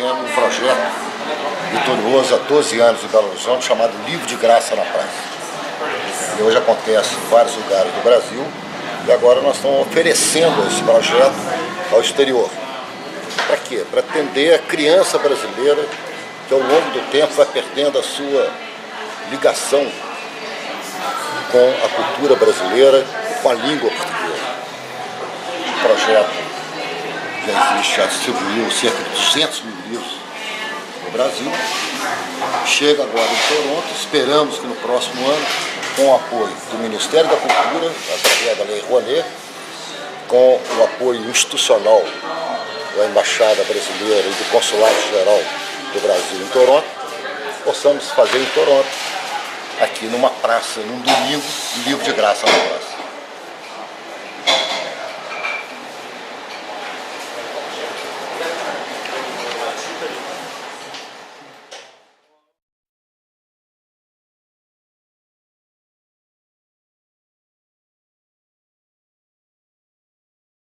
desenvolvendo um projeto vitorioso há 12 anos em Belo Horizonte, chamado Livro de Graça na Praça. E hoje acontece em vários lugares do Brasil, e agora nós estamos oferecendo esse projeto ao exterior. Para quê? Para atender a criança brasileira que ao longo do tempo vai perdendo a sua ligação com a cultura brasileira e com a língua portuguesa. O projeto já existe, já distribuiu cerca de 200 mil livros no Brasil. Chega agora em Toronto, esperamos que no próximo ano, com o apoio do Ministério da Cultura, através da Lei Rouanet, com o apoio institucional da Embaixada Brasileira e do Consulado Geral do Brasil em Toronto, possamos fazer em Toronto, aqui numa praça, num domingo, um livro de graça na praça.